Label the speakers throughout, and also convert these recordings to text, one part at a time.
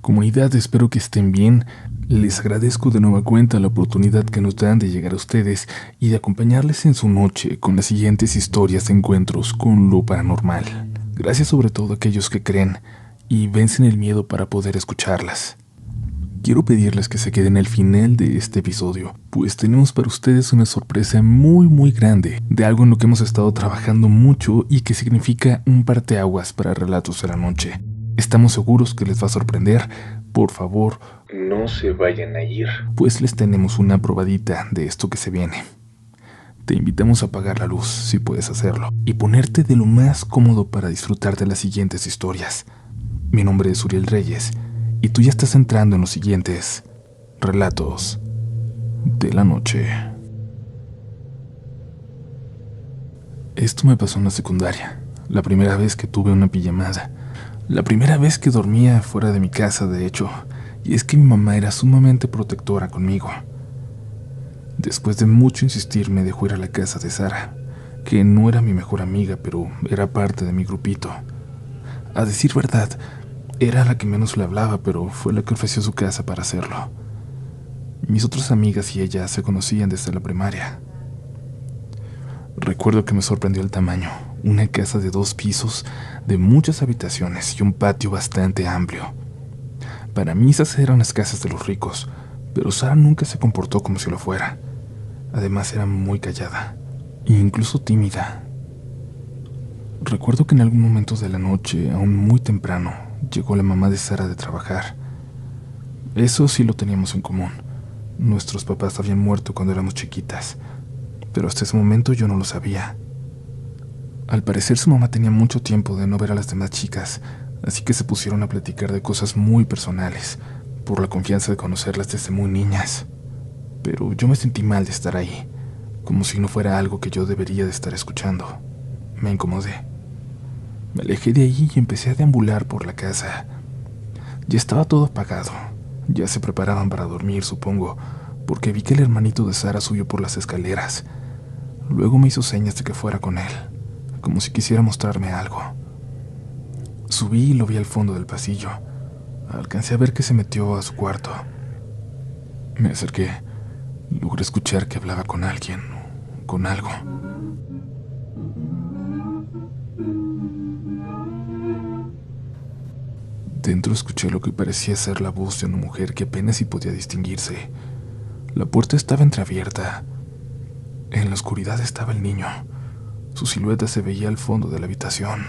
Speaker 1: Comunidad, espero que estén bien. Les agradezco de nueva cuenta la oportunidad que nos dan de llegar a ustedes y de acompañarles en su noche con las siguientes historias de encuentros con lo paranormal. Gracias sobre todo a aquellos que creen y vencen el miedo para poder escucharlas. Quiero pedirles que se queden al final de este episodio, pues tenemos para ustedes una sorpresa muy grande de algo en lo que hemos estado trabajando mucho y que significa un parteaguas para Relatos de la Noche. Estamos seguros que les va a sorprender. Por favor, no se vayan a ir, pues les tenemos una probadita de esto que se viene. Te invitamos a apagar la luz, si puedes hacerlo, y ponerte de lo más cómodo para disfrutar de las siguientes historias. Mi nombre es Uriel Reyes, y tú ya estás entrando en los siguientes Relatos de la Noche. Esto me pasó en la secundaria, la primera vez que tuve una pijamada. La primera vez que dormía fuera de mi casa, de hecho, y es que mi mamá era sumamente protectora conmigo. Después de mucho insistir, me dejó ir a la casa de Sara, que no era mi mejor amiga, pero era parte de mi grupito. A decir verdad, era la que menos le hablaba, pero fue la que ofreció su casa para hacerlo. Mis otras amigas y ella se conocían desde la primaria. Recuerdo que me sorprendió el tamaño. Una casa de 2 pisos, de muchas habitaciones y un patio bastante amplio. Para mí esas eran las casas de los ricos, pero Sara nunca se comportó como si lo fuera. Además era muy callada, e incluso tímida. Recuerdo que en algún momento de la noche, aún muy temprano, llegó la mamá de Sara de trabajar. Eso sí lo teníamos en común. Nuestros papás habían muerto cuando éramos chiquitas, pero hasta ese momento yo no lo sabía. Al parecer su mamá tenía mucho tiempo de no ver a las demás chicas, así que se pusieron a platicar de cosas muy personales, por la confianza de conocerlas desde muy niñas. Pero yo me sentí mal de estar ahí, como si no fuera algo que yo debería de estar escuchando. Me incomodé. Me alejé de ahí y empecé a deambular por la casa. Ya estaba todo apagado. Ya se preparaban para dormir, supongo, porque vi que el hermanito de Sara subió por las escaleras. Luego me hizo señas de que fuera con él, como si quisiera mostrarme algo. Subí y lo vi al fondo del pasillo. Alcancé a ver que se metió a su cuarto. Me acerqué. Logré escuchar que hablaba con alguien, con algo. Dentro escuché lo que parecía ser la voz de una mujer que apenas si podía distinguirse. La puerta estaba entreabierta. En la oscuridad estaba el niño. Su silueta se veía al fondo de la habitación.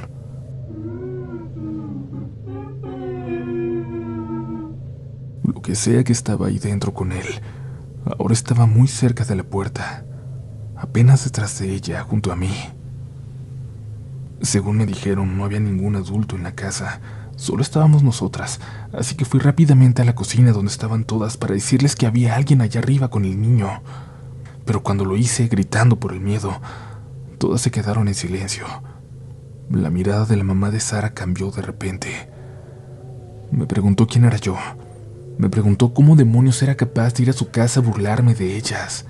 Speaker 1: Lo que sea que estaba ahí dentro con él, ahora estaba muy cerca de la puerta, apenas detrás de ella, junto a mí. Según me dijeron, no había ningún adulto en la casa, solo estábamos nosotras, así que fui rápidamente a la cocina donde estaban todas para decirles que había alguien allá arriba con el niño. Pero cuando lo hice, gritando por el miedo, todas se quedaron en silencio. La mirada de la mamá de Sara cambió de repente. Me preguntó quién era yo. Me preguntó cómo demonios era capaz de ir a su casa a burlarme de ellas.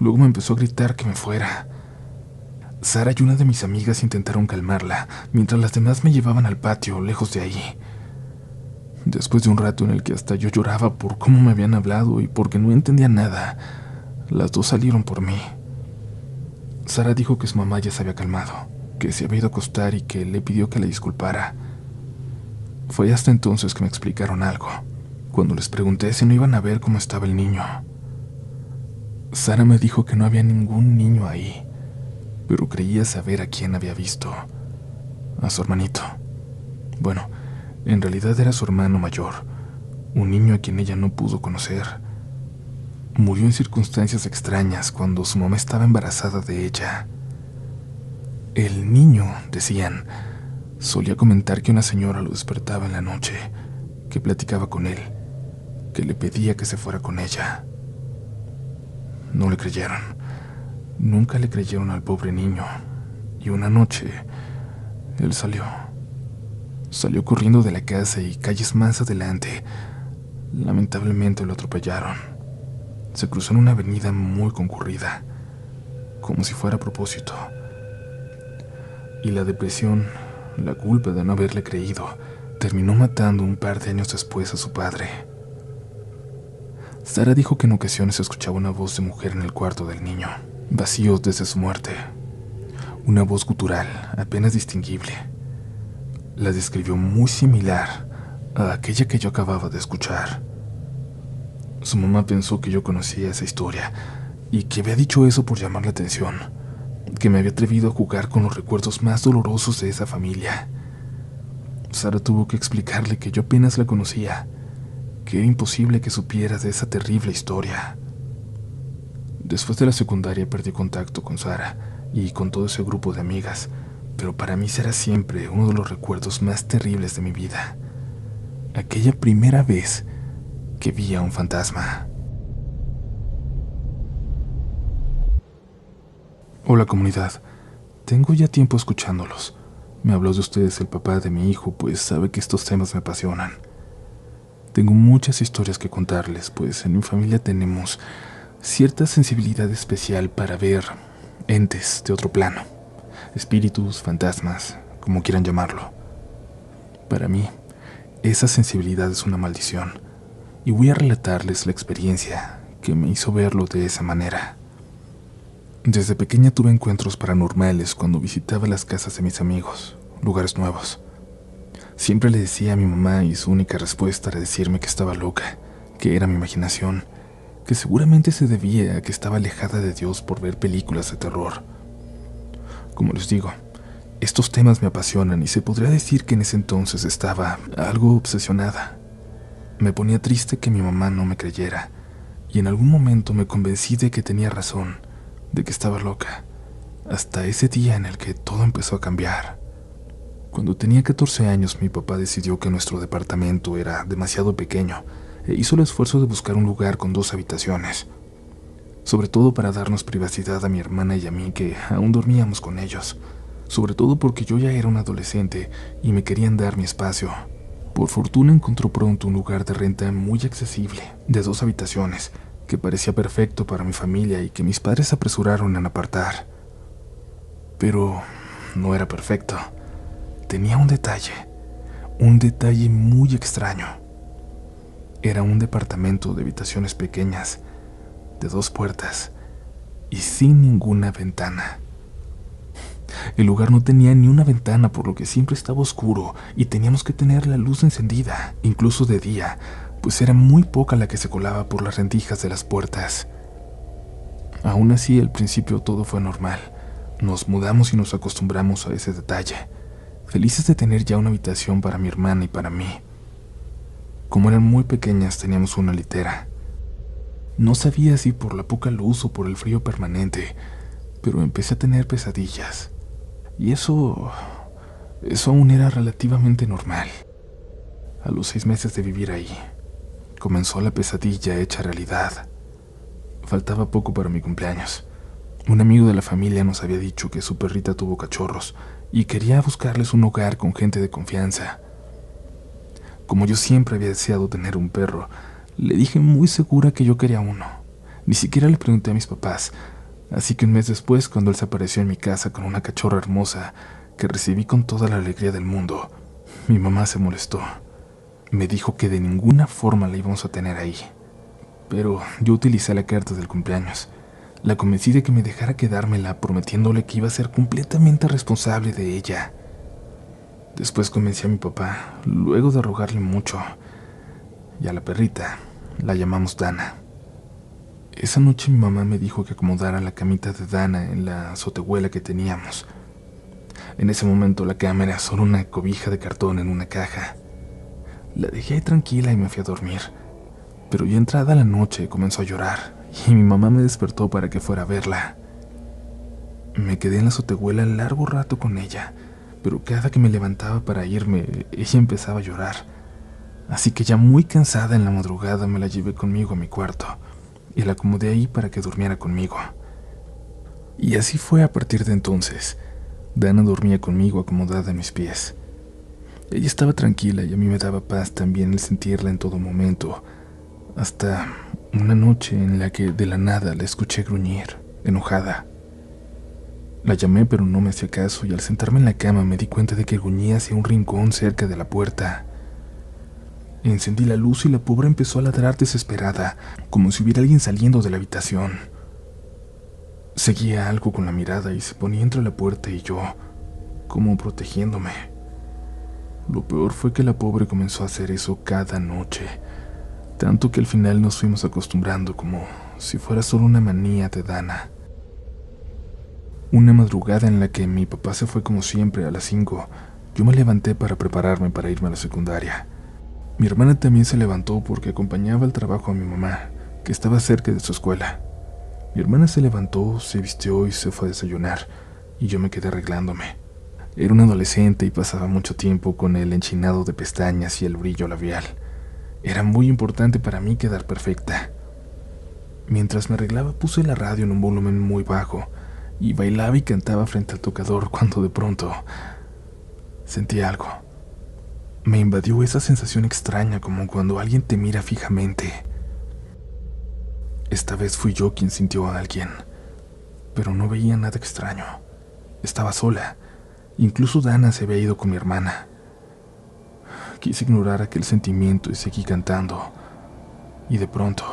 Speaker 1: Luego me empezó a gritar que me fuera. Sara y una de mis amigas intentaron calmarla, mientras las demás me llevaban al patio, lejos de ahí. Después de un rato en el que hasta yo lloraba por cómo me habían hablado y porque no entendía nada, las dos salieron por mí. Sara dijo que su mamá ya se había calmado, que se había ido a acostar y que le pidió que la disculpara. Fue hasta entonces que me explicaron algo, cuando les pregunté si no iban a ver cómo estaba el niño. Sara me dijo que no había ningún niño ahí, pero creía saber a quién había visto. A su hermanito. Bueno, en realidad era su hermano mayor, un niño a quien ella no pudo conocer. Murió en circunstancias extrañas cuando su mamá estaba embarazada de ella. El niño, decían, solía comentar que una señora lo despertaba en la noche, que platicaba con él, que le pedía que se fuera con ella. No le creyeron. Nunca le creyeron al pobre niño. Y una noche, él salió. Salió corriendo de la casa y calles más adelante. Lamentablemente lo atropellaron. Se cruzó en una avenida muy concurrida, como si fuera a propósito. Y la depresión, la culpa de no haberle creído, terminó matando un par de años después a su padre. Sara dijo que en ocasiones escuchaba una voz de mujer en el cuarto del niño, vacío desde su muerte. Una voz gutural, apenas distinguible. La describió muy similar a aquella que yo acababa de escuchar. Su mamá pensó que yo conocía esa historia y que había dicho eso por llamar la atención, que me había atrevido a jugar con los recuerdos más dolorosos de esa familia. Sara tuvo que explicarle que yo apenas la conocía, que era imposible que supiera de esa terrible historia. Después de la secundaria perdí contacto con Sara y con todo ese grupo de amigas, pero para mí será siempre uno de los recuerdos más terribles de mi vida. Aquella primera vez que vi a un fantasma. Hola comunidad, tengo ya tiempo escuchándolos. Me habló de ustedes el papá de mi hijo, pues sabe que estos temas me apasionan. Tengo muchas historias que contarles, pues en mi familia tenemos cierta sensibilidad especial para ver entes de otro plano, espíritus, fantasmas, como quieran llamarlo. Para mí, esa sensibilidad es una maldición, y voy a relatarles la experiencia que me hizo verlo de esa manera. Desde pequeña tuve encuentros paranormales cuando visitaba las casas de mis amigos, lugares nuevos. Siempre le decía a mi mamá y su única respuesta era decirme que estaba loca, que era mi imaginación, que seguramente se debía a que estaba alejada de Dios por ver películas de terror. Como les digo, estos temas me apasionan y se podría decir que en ese entonces estaba algo obsesionada. Me ponía triste que mi mamá no me creyera, y en algún momento me convencí de que tenía razón, de que estaba loca, hasta ese día en el que todo empezó a cambiar. Cuando tenía 14 años, mi papá decidió que nuestro departamento era demasiado pequeño e hizo el esfuerzo de buscar un lugar con 2 habitaciones, sobre todo para darnos privacidad a mi hermana y a mí, que aún dormíamos con ellos, sobre todo porque yo ya era un adolescente y me querían dar mi espacio. Por fortuna encontró pronto un lugar de renta muy accesible, de 2 habitaciones, que parecía perfecto para mi familia y que mis padres se apresuraron en apartar. Pero no era perfecto. Tenía un detalle muy extraño. Era un departamento de habitaciones pequeñas, de 2 puertas y sin ninguna ventana. El lugar no tenía ni una ventana, por lo que siempre estaba oscuro y teníamos que tener la luz encendida, incluso de día, pues era muy poca la que se colaba por las rendijas de las puertas. Aún así, al principio todo fue normal. Nos mudamos y nos acostumbramos a ese detalle, felices de tener ya una habitación para mi hermana y para mí. Como eran muy pequeñas, teníamos una litera. No sabía si por la poca luz o por el frío permanente, pero empecé a tener pesadillas. Y eso aún era relativamente normal. A los 6 meses de vivir ahí, comenzó la pesadilla hecha realidad. Faltaba poco para mi cumpleaños. Un amigo de la familia nos había dicho que su perrita tuvo cachorros y quería buscarles un hogar con gente de confianza. Como yo siempre había deseado tener un perro, le dije muy segura que yo quería uno. Ni siquiera le pregunté a mis papás, así que un mes después, cuando él se apareció en mi casa con una cachorra hermosa que recibí con toda la alegría del mundo, mi mamá se molestó. Me dijo que de ninguna forma la íbamos a tener ahí. Pero yo utilicé la carta del cumpleaños. La convencí de que me dejara quedármela, prometiéndole que iba a ser completamente responsable de ella. Después convencí a mi papá, luego de rogarle mucho, y a la perrita la llamamos Dana. Esa noche mi mamá me dijo que acomodara la camita de Dana en la azotehuela que teníamos. En ese momento la cama era solo una cobija de cartón en una caja. La dejé ahí tranquila y me fui a dormir. Pero ya entrada la noche comenzó a llorar y mi mamá me despertó para que fuera a verla. Me quedé en la azotehuela largo rato con ella, pero cada que me levantaba para irme, ella empezaba a llorar. Así que ya muy cansada en la madrugada me la llevé conmigo a mi cuarto y la acomodé ahí para que durmiera conmigo. Y así fue a partir de entonces. Dana dormía conmigo acomodada a mis pies. Ella estaba tranquila y a mí me daba paz también el sentirla en todo momento, hasta una noche en la que de la nada la escuché gruñir, enojada. La llamé pero no me hacía caso y al sentarme en la cama me di cuenta de que gruñía hacia un rincón cerca de la puerta. Encendí la luz y la pobre empezó a ladrar desesperada, como si hubiera alguien saliendo de la habitación. Seguía algo con la mirada y se ponía entre la puerta y yo, como protegiéndome. Lo peor fue que la pobre comenzó a hacer eso cada noche, tanto que al final nos fuimos acostumbrando como si fuera solo una manía de Dana. Una madrugada en la que mi papá se fue como siempre a las 5, yo me levanté para prepararme para irme a la secundaria. Mi hermana también se levantó porque acompañaba al trabajo a mi mamá, que estaba cerca de su escuela. Mi hermana se levantó, se vistió y se fue a desayunar, y yo me quedé arreglándome. Era un adolescente y pasaba mucho tiempo con el enchinado de pestañas y el brillo labial. Era muy importante para mí quedar perfecta. Mientras me arreglaba puse la radio en un volumen muy bajo y bailaba y cantaba frente al tocador cuando de pronto sentí algo. Me invadió esa sensación extraña como cuando alguien te mira fijamente. Esta vez fui yo quien sintió a alguien, pero no veía nada extraño. Estaba sola. Incluso Dana se había ido con mi hermana. Quise ignorar aquel sentimiento y seguí cantando. Y de pronto,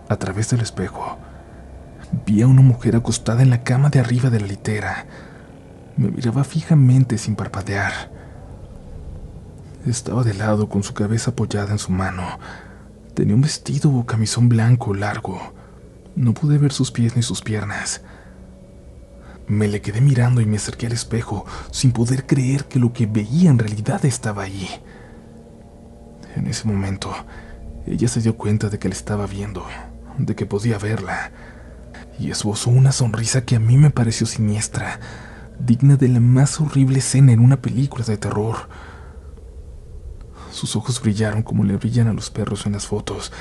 Speaker 1: a través del espejo, vi a una mujer acostada en la cama de arriba de la litera. Me miraba fijamente sin parpadear. Estaba de lado con su cabeza apoyada en su mano. Tenía un vestido o camisón blanco largo. No pude ver sus pies ni sus piernas. Me le quedé mirando y me acerqué al espejo, sin poder creer que lo que veía en realidad estaba allí. En ese momento, ella se dio cuenta de que la estaba viendo, de que podía verla, y esbozó una sonrisa que a mí me pareció siniestra, digna de la más horrible escena en una película de terror. Sus ojos brillaron como le brillan a los perros en las fotos,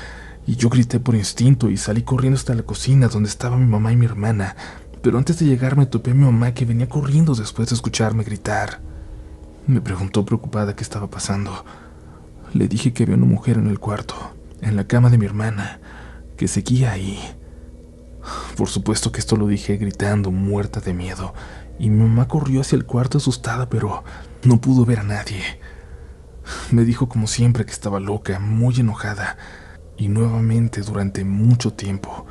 Speaker 1: y yo grité por instinto y salí corriendo hasta la cocina donde estaba mi mamá y mi hermana. Pero antes de llegar me topé a mi mamá, que venía corriendo después de escucharme gritar. Me preguntó preocupada qué estaba pasando. Le dije que había una mujer en el cuarto, en la cama de mi hermana, que seguía ahí. Por supuesto que esto lo dije gritando, muerta de miedo, y mi mamá corrió hacia el cuarto asustada, pero no pudo ver a nadie. Me dijo como siempre que estaba loca, muy enojada, y nuevamente durante mucho tiempo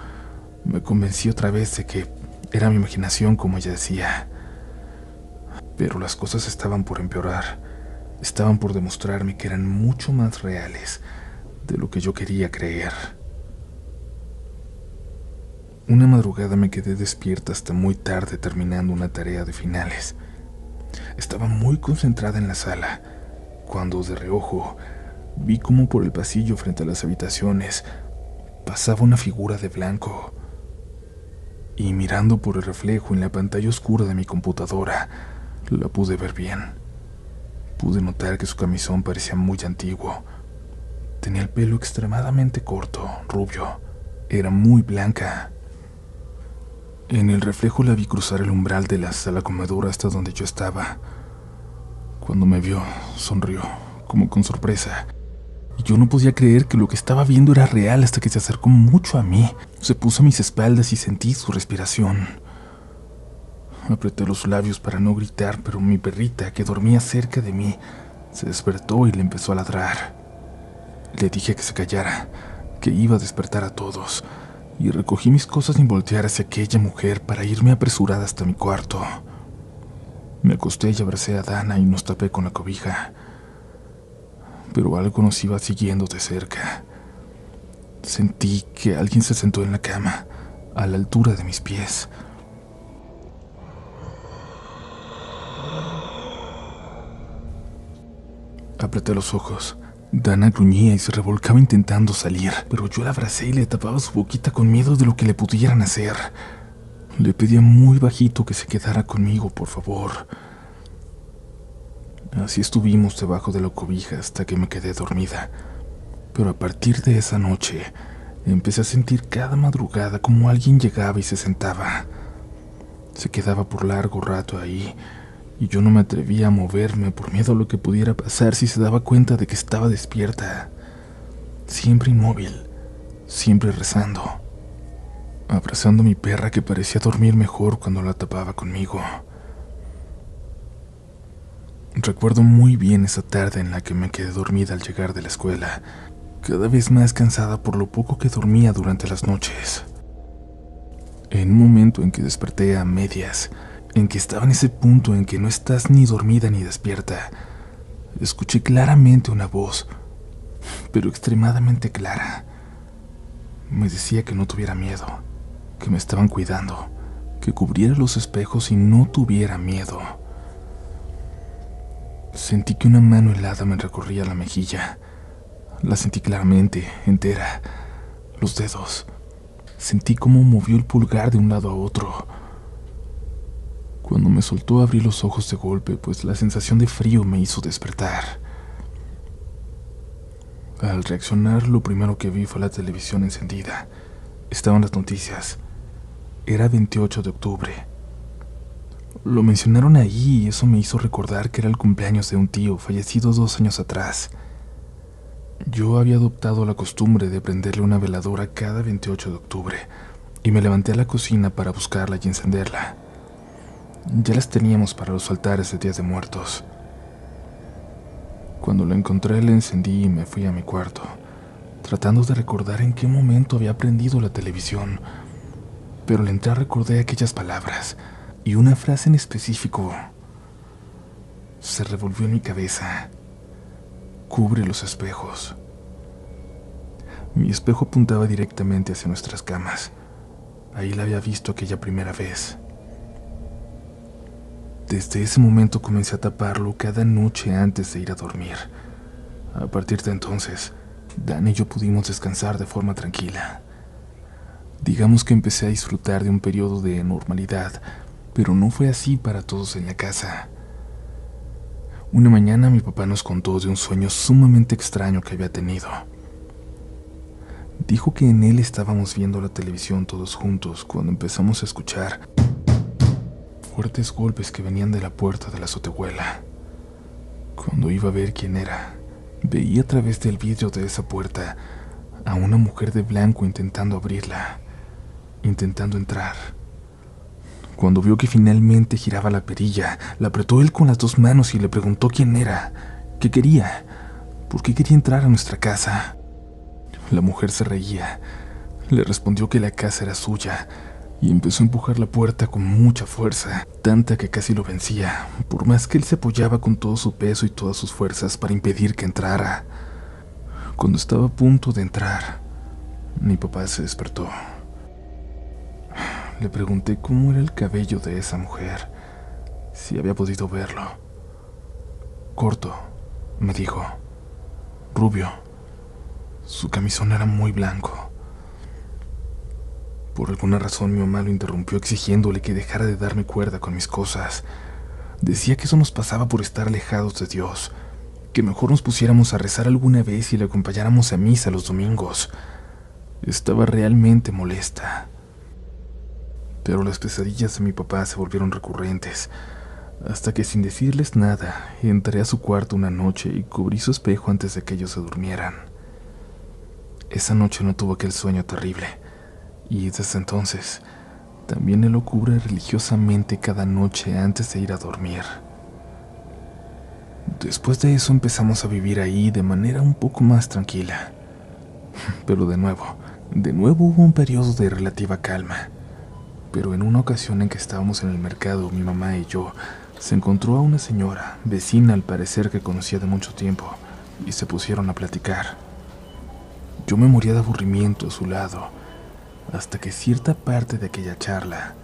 Speaker 1: me convencí otra vez de que era mi imaginación, como ella decía. Pero las cosas estaban por empeorar. Estaban por demostrarme que eran mucho más reales de lo que yo quería creer. Una madrugada me quedé despierta hasta muy tarde terminando una tarea de finales. Estaba muy concentrada en la sala, cuando de reojo vi como por el pasillo frente a las habitaciones pasaba una figura de blanco. Y mirando por el reflejo en la pantalla oscura de mi computadora, la pude ver bien. Pude notar que su camisón parecía muy antiguo. Tenía el pelo extremadamente corto, rubio. Era muy blanca. En el reflejo la vi cruzar el umbral de la sala comedora hasta donde yo estaba. Cuando me vio, sonrió, como con sorpresa. Y yo no podía creer que lo que estaba viendo era real hasta que se acercó mucho a mí. Se puso a mis espaldas y sentí su respiración. Apreté los labios para no gritar, pero mi perrita, que dormía cerca de mí, se despertó y le empezó a ladrar. Le dije que se callara, que iba a despertar a todos, y recogí mis cosas sin voltear hacia aquella mujer para irme apresurada hasta mi cuarto. Me acosté y abracé a Dana y nos tapé con la cobija. Pero algo nos iba siguiendo de cerca. Sentí que alguien se sentó en la cama, a la altura de mis pies. Apreté los ojos. Dana gruñía y se revolcaba intentando salir, pero yo la abracé y le tapaba su boquita con miedo de lo que le pudieran hacer. Le pedía muy bajito que se quedara conmigo, por favor. Así estuvimos debajo de la cobija hasta que me quedé dormida. Pero a partir de esa noche, empecé a sentir cada madrugada como alguien llegaba y se sentaba. Se quedaba por largo rato ahí, y yo no me atrevía a moverme por miedo a lo que pudiera pasar si se daba cuenta de que estaba despierta. Siempre inmóvil, siempre rezando, abrazando a mi perra que parecía dormir mejor cuando la tapaba conmigo. Recuerdo muy bien esa tarde en la que me quedé dormida al llegar de la escuela, cada vez más cansada por lo poco que dormía durante las noches. En un momento en que desperté a medias, en que estaba en ese punto en que no estás ni dormida ni despierta, escuché claramente una voz, pero extremadamente clara. Me decía que no tuviera miedo, que me estaban cuidando, que cubriera los espejos y no tuviera miedo. Sentí que una mano helada me recorría la mejilla. La sentí claramente, entera. Los dedos. Sentí cómo movió el pulgar de un lado a otro. Cuando me soltó abrí los ojos de golpe, pues la sensación de frío me hizo despertar. Al reaccionar, lo primero que vi fue la televisión encendida. Estaban las noticias. Era 28 de octubre. Lo mencionaron ahí y eso me hizo recordar que era el cumpleaños de un tío fallecido 2 años atrás. Yo había adoptado la costumbre de prenderle una veladora cada 28 de octubre y me levanté a la cocina para buscarla y encenderla. Ya las teníamos para los altares de Días de Muertos. Cuando la encontré la encendí y me fui a mi cuarto, tratando de recordar en qué momento había prendido la televisión, pero al entrar recordé aquellas palabras y una frase en específico se revolvió en mi cabeza. Cubre los espejos. Mi espejo apuntaba directamente hacia nuestras camas. Ahí la había visto aquella primera vez. Desde ese momento comencé a taparlo cada noche antes de ir a dormir. A partir de entonces, Dan y yo pudimos descansar de forma tranquila. Digamos que empecé a disfrutar de un periodo de normalidad, pero no fue así para todos en la casa. Una mañana mi papá nos contó de un sueño sumamente extraño que había tenido. Dijo que en él estábamos viendo la televisión todos juntos cuando empezamos a escuchar fuertes golpes que venían de la puerta de la azotehuela. Cuando iba a ver quién era, veía a través del vidrio de esa puerta a una mujer de blanco intentando abrirla, intentando entrar. Cuando vio que finalmente giraba la perilla, la apretó él con las 2 manos y le preguntó quién era, qué quería, por qué quería entrar a nuestra casa. La mujer se reía, le respondió que la casa era suya y empezó a empujar la puerta con mucha fuerza, tanta que casi lo vencía, por más que él se apoyaba con todo su peso y todas sus fuerzas para impedir que entrara. Cuando estaba a punto de entrar, mi papá se despertó. Le pregunté cómo era el cabello de esa mujer, si había podido verlo. Corto, me dijo. Rubio. Su camisón era muy blanco. Por alguna razón mi mamá lo interrumpió exigiéndole que dejara de darme cuerda con mis cosas. Decía que eso nos pasaba por estar alejados de Dios, que mejor nos pusiéramos a rezar alguna vez y le acompañáramos a misa los domingos. Estaba realmente molesta. Pero las pesadillas de mi papá se volvieron recurrentes, hasta que sin decirles nada, entré a su cuarto una noche y cubrí su espejo antes de que ellos se durmieran. Esa noche no tuvo aquel sueño terrible, y desde entonces también él lo cubre religiosamente cada noche antes de ir a dormir. Después de eso empezamos a vivir ahí de manera un poco más tranquila. Pero de nuevo hubo un periodo de relativa calma. Pero en una ocasión en que estábamos en el mercado, mi mamá y yo, se encontró a una señora, vecina al parecer que conocía de mucho tiempo, y se pusieron a platicar. Yo me moría de aburrimiento a su lado, hasta que cierta parte de aquella charla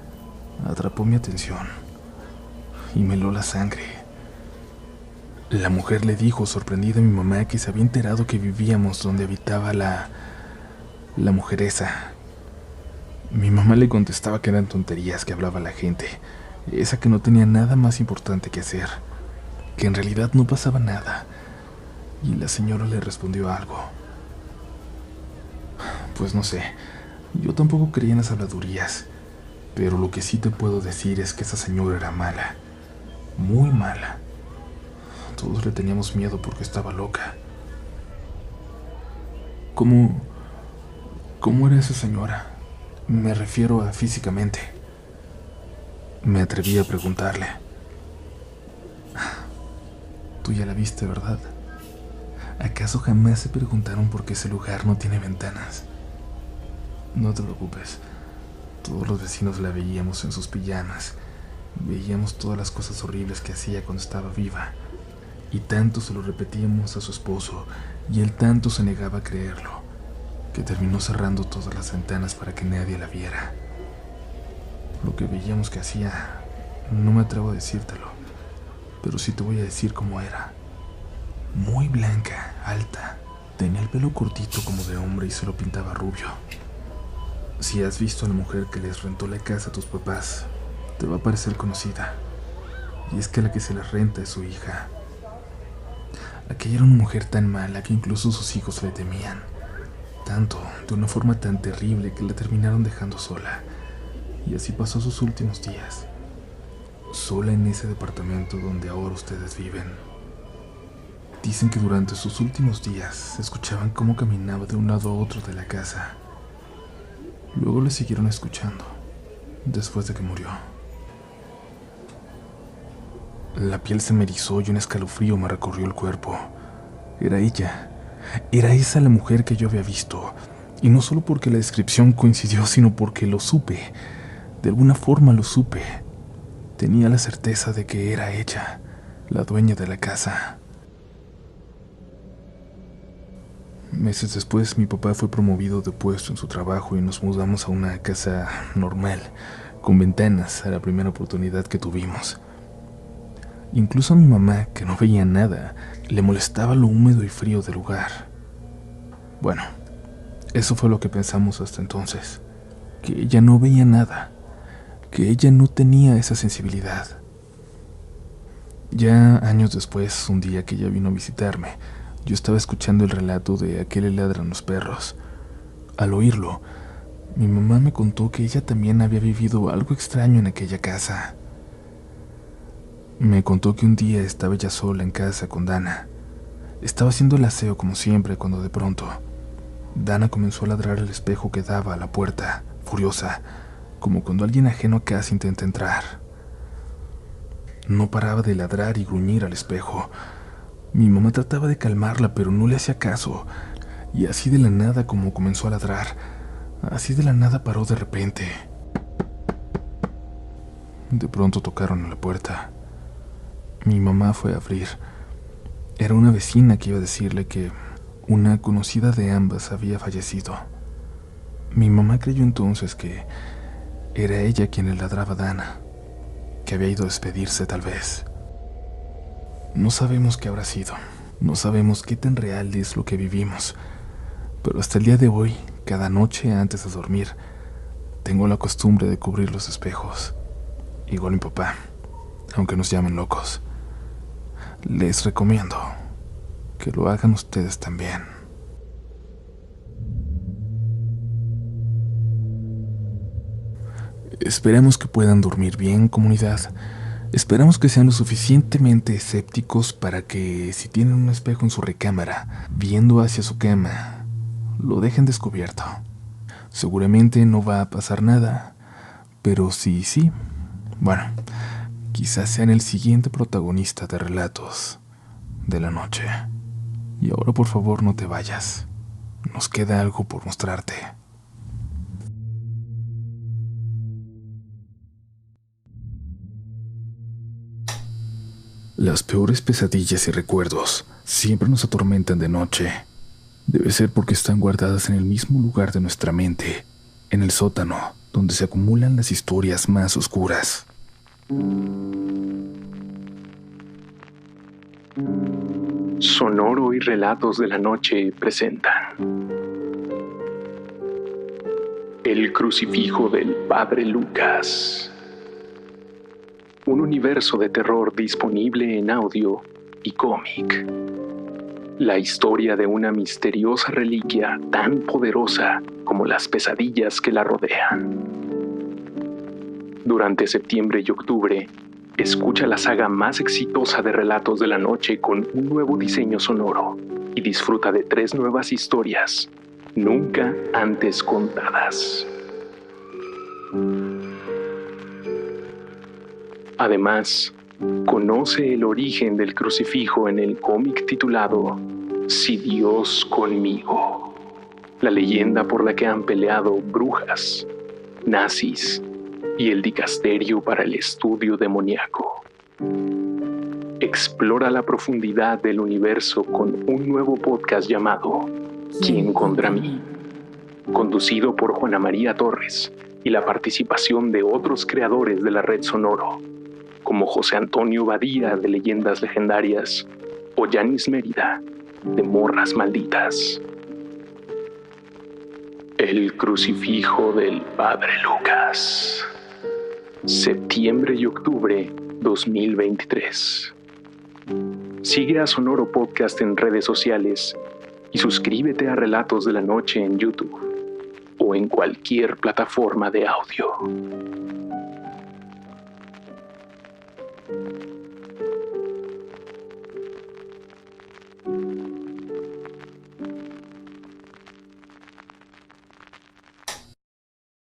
Speaker 1: atrapó mi atención y me heló la sangre. La mujer le dijo, sorprendida a mi mamá, que se había enterado que vivíamos donde habitaba la mujeresa. Mi mamá le contestaba que eran tonterías que hablaba la gente, esa que no tenía nada más importante que hacer, que en realidad no pasaba nada, y la señora le respondió algo. Pues no sé, yo tampoco creía en las habladurías, pero lo que sí te puedo decir es que esa señora era mala, muy mala. Todos le teníamos miedo porque estaba loca. ¿Cómo era esa señora? Me refiero a físicamente. Me atreví a preguntarle. Tú ya la viste, ¿verdad? ¿Acaso jamás se preguntaron por qué ese lugar no tiene ventanas? No te preocupes. Todos los vecinos la veíamos en sus pijamas. Veíamos todas las cosas horribles que hacía cuando estaba viva. Y tanto se lo repetíamos a su esposo, y él tanto se negaba a creerlo, que terminó cerrando todas las ventanas para que nadie la viera. Lo que veíamos que hacía, no me atrevo a decírtelo, pero sí te voy a decir cómo era. Muy blanca, alta, tenía el pelo cortito como de hombre y se lo pintaba rubio. Si has visto a la mujer que les rentó la casa a tus papás, te va a parecer conocida. Y es que la que se la renta es su hija. Aquella era una mujer tan mala que incluso sus hijos le temían. Tanto, de una forma tan terrible que la terminaron dejando sola. Y así pasó sus últimos días. Sola en ese departamento donde ahora ustedes viven. Dicen que durante sus últimos días escuchaban cómo caminaba de un lado a otro de la casa. Luego le siguieron escuchando, después de que murió. La piel se me erizó y un escalofrío me recorrió el cuerpo. Era ella. Era esa la mujer que yo había visto. Y no solo porque la descripción coincidió, sino porque lo supe. De alguna forma lo supe. Tenía la certeza de que era ella, la dueña de la casa. Meses después, mi papá fue promovido de puesto en su trabajo y nos mudamos a una casa normal, con ventanas, a la primera oportunidad que tuvimos. Incluso a mi mamá, que no veía nada, le molestaba lo húmedo y frío del lugar. Bueno, eso fue lo que pensamos hasta entonces, que ella no veía nada, que ella no tenía esa sensibilidad. Ya años después, un día que ella vino a visitarme, yo estaba escuchando el relato de A qué le ladran los perros. Al oírlo, mi mamá me contó que ella también había vivido algo extraño en aquella casa. Me contó que un día estaba ella sola en casa con Dana. Estaba haciendo el aseo como siempre cuando de pronto Dana comenzó a ladrar al espejo que daba a la puerta, furiosa, como cuando alguien ajeno a casa intenta entrar. No paraba de ladrar y gruñir al espejo. Mi mamá trataba de calmarla, pero no le hacía caso, y así de la nada como comenzó a ladrar, así de la nada paró de repente. De pronto tocaron a la puerta. Mi mamá fue a abrir. Era una vecina que iba a decirle que una conocida de ambas había fallecido. Mi mamá creyó entonces que era ella quien le ladraba a Dana, que había ido a despedirse tal vez. No sabemos qué habrá sido, no sabemos qué tan real es lo que vivimos, pero hasta el día de hoy, cada noche antes de dormir, tengo la costumbre de cubrir los espejos. Igual mi papá, aunque nos llamen locos. Les recomiendo que lo hagan ustedes también. Esperemos que puedan dormir bien, comunidad. Esperamos que sean lo suficientemente escépticos para que, si tienen un espejo en su recámara, viendo hacia su cama, lo dejen descubierto. Seguramente no va a pasar nada, pero sí, bueno, quizás sean el siguiente protagonista de relatos de la noche. Y ahora por favor no te vayas. Nos queda algo por mostrarte. Las peores pesadillas y recuerdos siempre nos atormentan de noche. Debe ser porque están guardadas en el mismo lugar de nuestra mente, en el sótano, donde se acumulan las historias más oscuras.
Speaker 2: Sonoro y Relatos de la Noche presentan El crucifijo del Padre Lucas. Un universo de terror disponible en audio y cómic. La historia de una misteriosa reliquia tan poderosa como las pesadillas que la rodean. Durante septiembre y octubre, escucha la saga más exitosa de Relatos de la Noche con un nuevo diseño sonoro y disfruta de 3 nuevas historias, nunca antes contadas. Además, Conoce el origen del crucifijo en el cómic titulado Si Dios conmigo, la leyenda por la que han peleado brujas, nazis y el dicasterio para el estudio demoníaco. Explora la profundidad del universo con un nuevo podcast llamado ¿Quién contra mí?, conducido por Juana María Torres y la participación de otros creadores de la red Sonoro, como José Antonio Badía de Leyendas Legendarias o Yanis Mérida de Morras Malditas. El crucifijo del Padre Lucas. Septiembre y octubre 2023. Sigue a Sonoro Podcast en redes sociales y suscríbete a Relatos de la Noche en YouTube o en cualquier plataforma de audio.